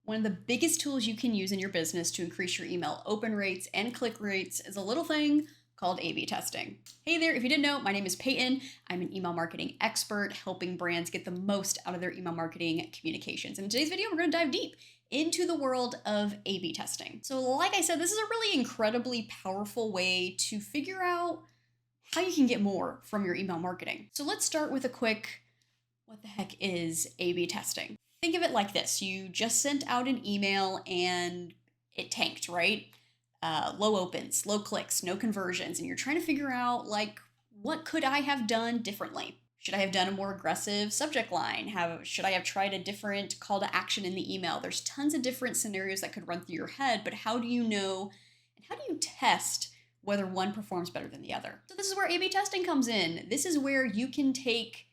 One of the biggest tools you can use in your business to increase your email open rates and click rates is a little thing called A/B testing. Hey there, if you didn't know, my name is Peyton. I'm an email marketing expert helping brands get the most out of their email marketing communications. And in today's video, we're going to dive deep into the world of A/B testing. So like I said, this is a really incredibly powerful way to figure out how you can get more from your email marketing. So let's start with a quick, what the heck is A/B testing? Think of it like this. You just sent out an email and it tanked, right? Low opens, low clicks, no conversions. And you're trying to figure out what could I have done differently? Should I have done a more aggressive subject line? Should I have tried a different call to action in the email? There's tons of different scenarios that could run through your head, but how do you know and how do you test whether one performs better than the other? So this is where A/B testing comes in. This is where you can take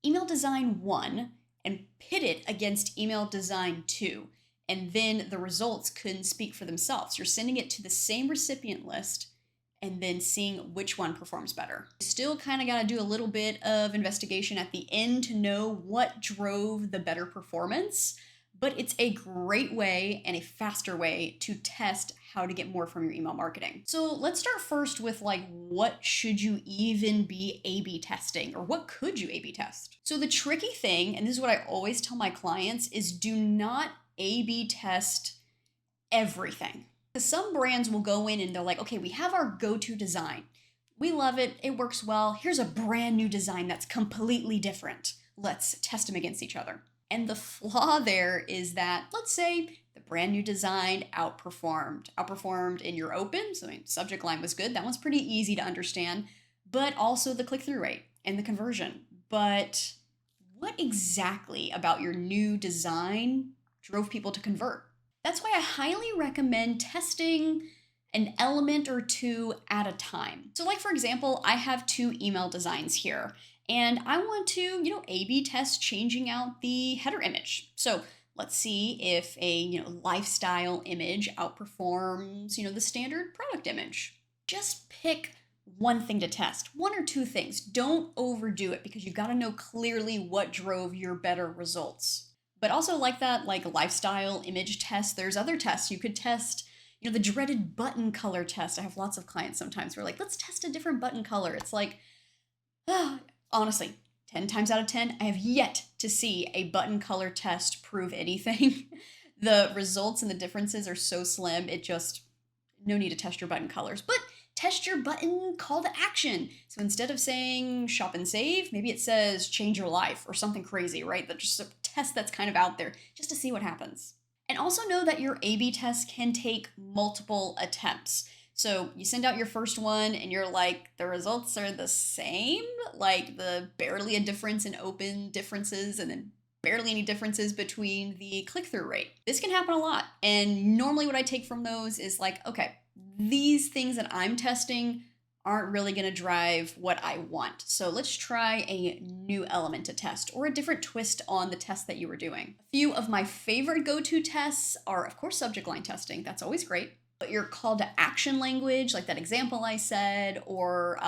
email design 1 and pit it against email design 2. And then the results can speak for themselves. You're sending it to the same recipient list and then seeing which one performs better. You still kind of got to do a little bit of investigation at the end to know what drove the better performance, but it's a great way and a faster way to test how to get more from your email marketing. So let's start first with what should you even be A/B testing, or what could you A/B test? So the tricky thing, and this is what I always tell my clients, is do not A/B test everything. Because some brands will go in and they're like, okay, we have our go-to design. We love it. It works well. Here's a brand new design that's completely different. Let's test them against each other. And the flaw there is that, let's say the brand new design outperformed in your open. So subject line was good. That one's pretty easy to understand, but also the click-through rate and the conversion. But what exactly about your new design drove people to convert? That's why I highly recommend testing an element or two at a time. So for example, I have 2 email designs here. And I want to, A/B test changing out the header image. So let's see if a, lifestyle image outperforms, the standard product image. Just pick one thing to test, 1 or 2 things. Don't overdo it because you've got to know clearly what drove your better results. But also that lifestyle image test, there's other tests. You could test, the dreaded button color test. I have lots of clients sometimes who are like, let's test a different button color. It's honestly, 10 times out of 10, I have yet to see a button color test prove anything. The results and the differences are so slim, no need to test your button colors, but test your button call to action. So instead of saying shop and save, maybe it says change your life or something crazy, right? That's just a test that's kind of out there just to see what happens. And also know that your A/B test can take multiple attempts. So you send out your first one and you're like, the results are the same, the barely a difference in open differences and then barely any differences between the click-through rate. This can happen a lot. And normally what I take from those is okay, these things that I'm testing aren't really going to drive what I want. So let's try a new element to test or a different twist on the test that you were doing. A few of my favorite go-to tests are, of course, subject line testing. That's always great. But your call to action language, like that example I said, or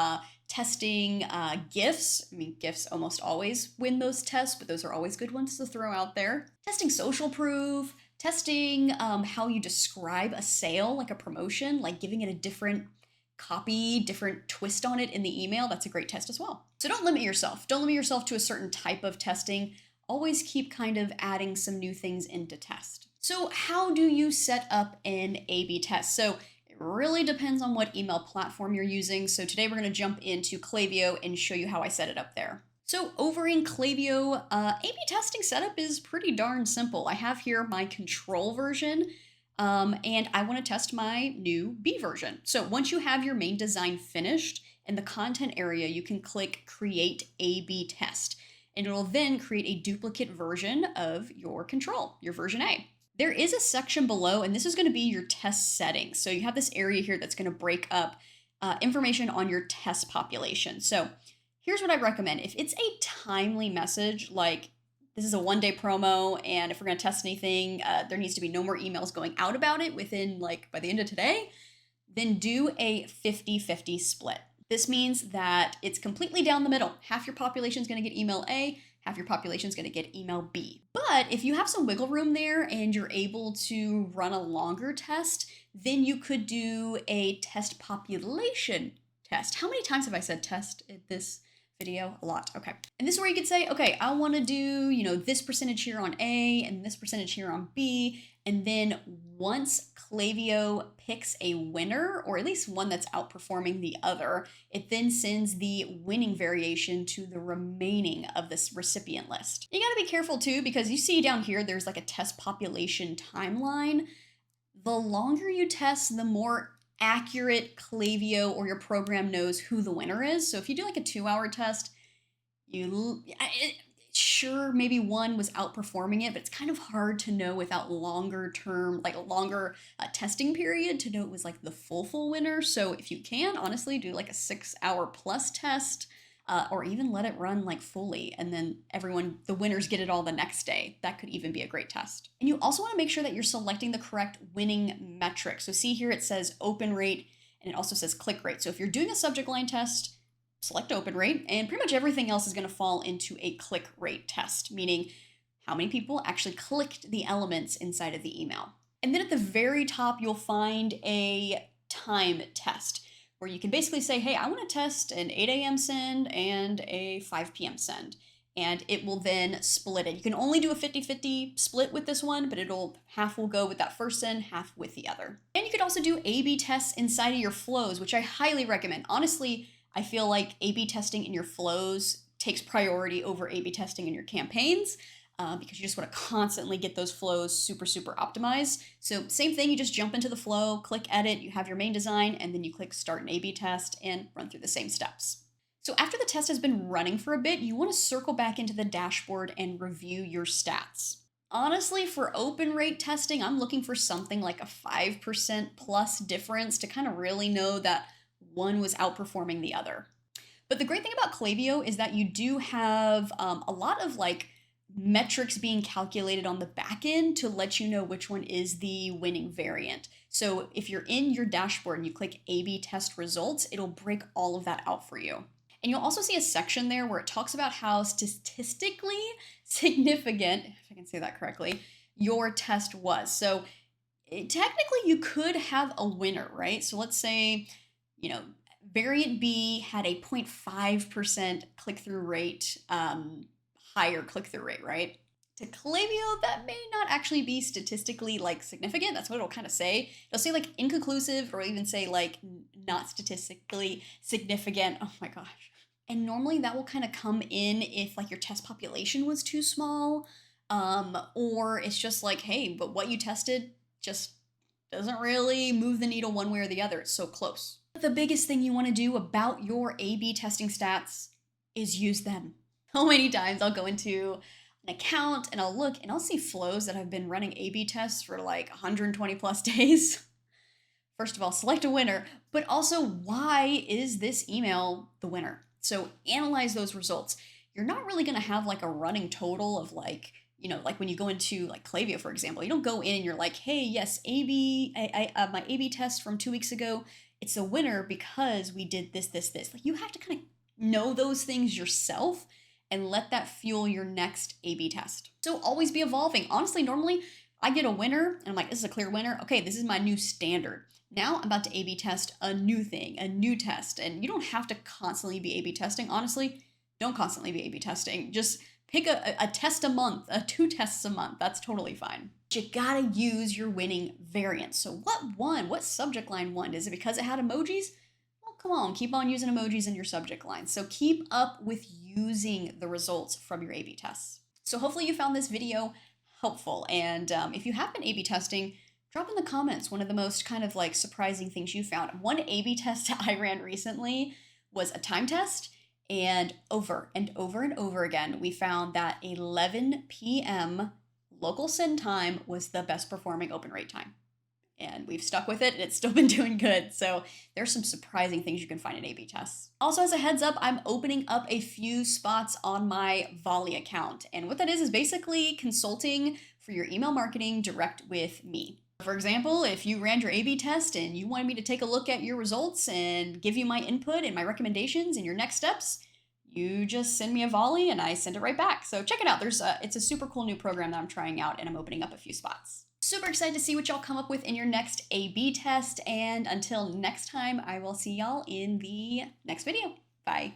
testing GIFs. GIFs almost always win those tests, but those are always good ones to throw out there. Testing social proof, testing how you describe a sale, like a promotion, giving it a different copy, different twist on it in the email. That's a great test as well. So don't limit yourself. Don't limit yourself to a certain type of testing. Always keep kind of adding some new things into test. So how do you set up an A/B test? So it really depends on what email platform you're using. So today we're going to jump into Klaviyo and show you how I set it up there. So over in Klaviyo, A/B testing setup is pretty darn simple. I have here my control version, and I want to test my new B version. So once you have your main design finished, in the content area, you can click Create A/B Test, and it'll then create a duplicate version of your control, your version A. There is a section below, and this is going to be your test settings. So you have this area here that's going to break up information on your test population. So here's what I recommend. If it's a timely message, this is a 1-day promo, and if we're going to test anything, there needs to be no more emails going out about it within by the end of today, then do a 50-50 split. This means that it's completely down the middle. Half your population is going to get email A, half your population is going to get email B. But if you have some wiggle room there and you're able to run a longer test, then you could do a test population test. How many times have I said test in this video? A lot. Okay. And this is where you could say, okay, I want to do, this percentage here on A and this percentage here on B. And then once Klaviyo picks a winner, or at least one that's outperforming the other, it then sends the winning variation to the remaining of this recipient list. You got to be careful too, because you see down here, there's like a test population timeline. The longer you test, the more accurate Klaviyo or your program knows who the winner is. So if you do like a 2-hour test, sure, maybe one was outperforming it, but it's kind of hard to know without longer term, like a longer testing period to know it was like the full winner. So if you can, honestly, do like a 6-hour plus test, or even let it run like fully, and then the winners get it all the next day. That could even be a great test. And you also want to make sure that you're selecting the correct winning metric. So see here, it says open rate, and it also says click rate. So if you're doing a subject line test, select open rate, and pretty much everything else is going to fall into a click rate test, meaning how many people actually clicked the elements inside of the email. And then at the very top, you'll find a time test, where you can basically say, hey, I want to test an 8 a.m. send and a 5 p.m. send. And it will then split it. You can only do a 50-50 split with this one, but half will go with that first send, half with the other. And you could also do A/B tests inside of your flows, which I highly recommend. Honestly, I feel like A/B testing in your flows takes priority over A/B testing in your campaigns. Because you just want to constantly get those flows super optimized. So same thing, you just jump into the flow, click edit, you have your main design, and then you click start an A/B test and run through the same steps. So after the test has been running for a bit, you want to circle back into the dashboard and review your stats. Honestly, for open rate testing, I'm looking for something like a 5% plus difference to kind of really know that one was outperforming the other. But the great thing about Klaviyo is that you do have a lot of metrics being calculated on the back end to let you know which one is the winning variant. So if you're in your dashboard and you click A/B test results, it'll break all of that out for you. And you'll also see a section there where it talks about how statistically significant, if I can say that correctly, your test was. So technically you could have a winner, right? So let's say, variant B had a 0.5% click-through rate, higher click-through rate, right? To Klaviyo, that may not actually be statistically significant. That's what it'll kind of say. It'll say inconclusive, or even say not statistically significant. Oh my gosh. And normally that will kind of come in if your test population was too small, or it's just hey, but what you tested just doesn't really move the needle one way or the other. It's so close. But the biggest thing you want to do about your A/B testing stats is use them. How many times I'll go into an account and I'll look and I'll see flows that have been running A/B tests for 120 plus days. First of all, select a winner, but also why is this email the winner? So analyze those results. You're not really going to have a running total of when you go into Klaviyo, for example, you don't go in and you're hey, yes, my A/B test from 2 weeks ago, it's a winner because we did this. You have to kind of know those things yourself and let that fuel your next A/B test. So always be evolving. Honestly, normally I get a winner and I'm this is a clear winner. Okay, this is my new standard. Now I'm about to A/B test a new thing, a new test. And you don't have to constantly be A/B testing. Honestly, don't constantly be A/B testing. Just pick a test a month, 2 tests a month. That's totally fine. But you gotta use your winning variant. So what won? What subject line won? Is it because it had emojis? Come on, keep on using emojis in your subject line. So keep up with using the results from your A/B tests. So hopefully you found this video helpful. And if you have been A/B testing, drop in the comments one of the most kind of surprising things you found. One A/B test I ran recently was a time test, and over and over again, we found that 11 p.m. local send time was the best performing open rate time. And we've stuck with it, and it's still been doing good. So there's some surprising things you can find in A/B tests. Also, as a heads up, I'm opening up a few spots on my Volley account. And what that is basically consulting for your email marketing direct with me. For example, if you ran your A/B test and you wanted me to take a look at your results and give you my input and my recommendations and your next steps, you just send me a volley and I send it right back. So check it out. It's a super cool new program that I'm trying out, and I'm opening up a few spots. Super excited to see what y'all come up with in your next A/B test. And until next time, I will see y'all in the next video. Bye.